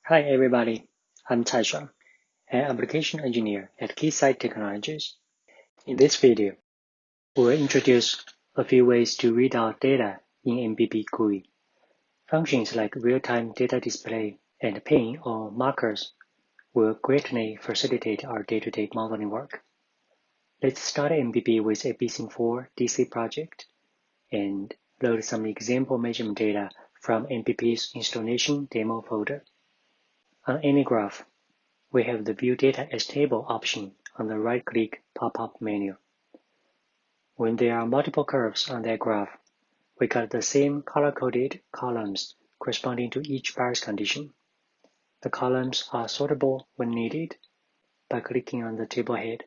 Hi everybody, I'm Taishan, an application engineer at Keysight Technologies. In this video, we will introduce a few ways to read out data in MBP GUI. Functions like real-time data display and pin or markers will greatly facilitate our day-to-day modeling work. Let's start MBP with a BSIM4 DC project and load some example measurement data from MBP's installation demo folder. On any graph, we have the View Data as Table option on the right-click pop-up menu. When there are multiple curves on that graph, we got the same color-coded columns corresponding to each bias condition. The columns are sortable when needed by clicking on the table head.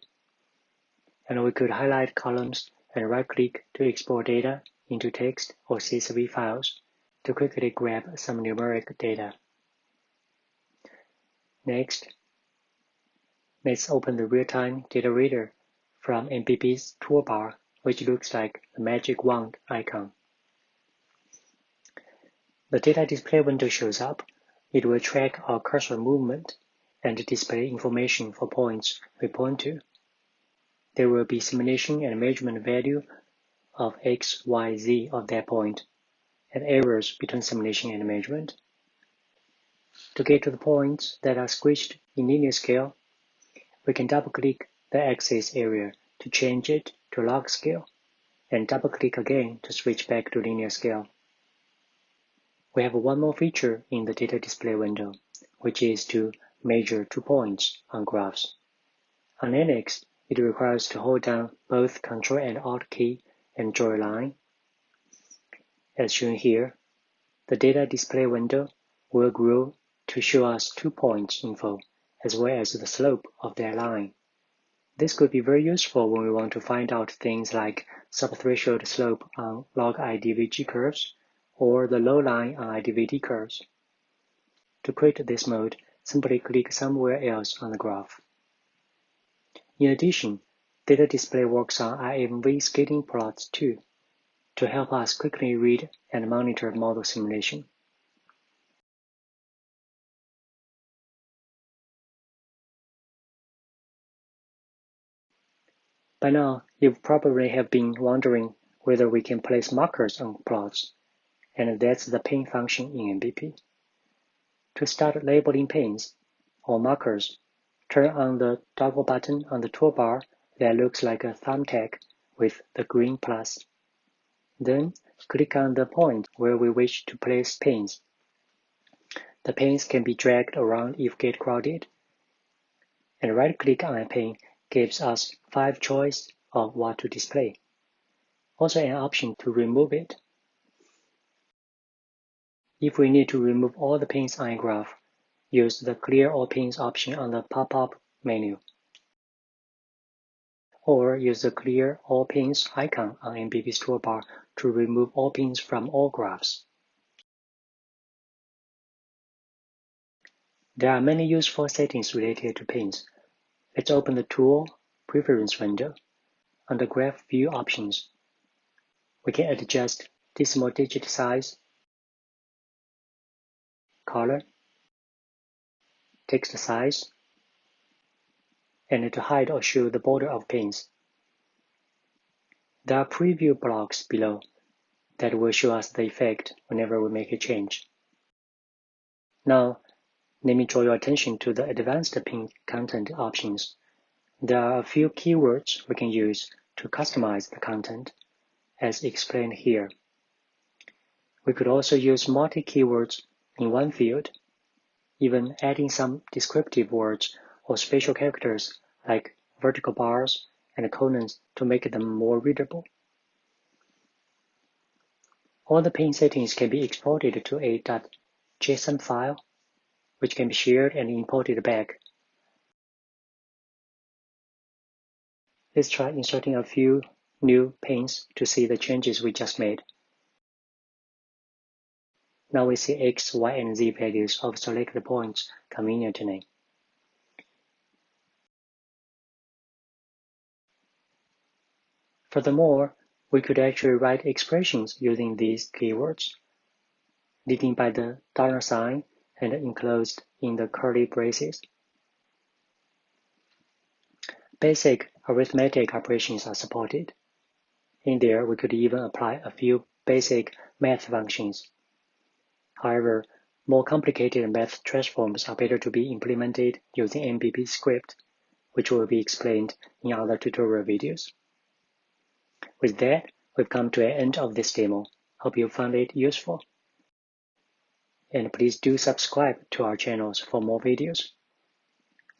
And we could highlight columns and right-click to export data into text or CSV files to quickly grab some numeric data. Next, let's open the real-time data reader from MBP's toolbar, which looks like the magic wand icon. The data display window shows up. It will track our cursor movement and display information for points we point to. There will be simulation and measurement value of x, y, z of that point, and errors between simulation and measurement. To get to the points that are squished in linear scale, we can double-click the axis area to change it to log scale, and double-click again to switch back to linear scale. We have one more feature in the data display window, which is to measure 2 points on graphs. On Linux, it requires to hold down both Ctrl and Alt key and draw a line. As shown here, the data display window will grow to show us 2 points info, as well as the slope of that line. This could be very useful when we want to find out things like subthreshold slope on log IDVG curves or the low line on IDVD curves. To quit this mode, simply click somewhere else on the graph. In addition, data display works on IMV scaling plots too, to help us quickly read and monitor model simulation. By now, you probably have been wondering whether we can place markers on plots, and that's the pin function in MBP. To start labeling pins or markers, turn on the toggle button on the toolbar that looks like a thumbtack with the green plus. Then, click on the point where we wish to place pins. The pins can be dragged around if get crowded, and right-click on a pin gives us 5 choices of what to display. Also an option to remove it. If we need to remove all the pins on a graph, use the Clear All Pins option on the pop-up menu. Or use the Clear All Pins icon on MBP's toolbar to remove all pins from all graphs. There are many useful settings related to pins. Let's open the Tool Preference window. Under Graph View options, we can adjust decimal digit size, color, text size, and to hide or show the border of pins. There are preview blocks below that will show us the effect whenever we make a change. Now, let me draw your attention to the advanced pin content options. There are a few keywords we can use to customize the content, as explained here. We could also use multi-keywords in one field, even adding some descriptive words or special characters like vertical bars and colons to make them more readable. All the pin settings can be exported to a .json file, which can be shared and imported back. Let's try inserting a few new pins to see the changes we just made. Now we see X, Y, and Z values of selected points conveniently. Furthermore, we could actually write expressions using these keywords, leading by the $ sign and enclosed in the curly braces. Basic arithmetic operations are supported. In there, we could even apply a few basic math functions. However, more complicated math transforms are better to be implemented using MBP script, which will be explained in other tutorial videos. With that, we've come to an end of this demo. Hope you found it useful. And please do subscribe to our channels for more videos.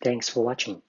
Thanks for watching.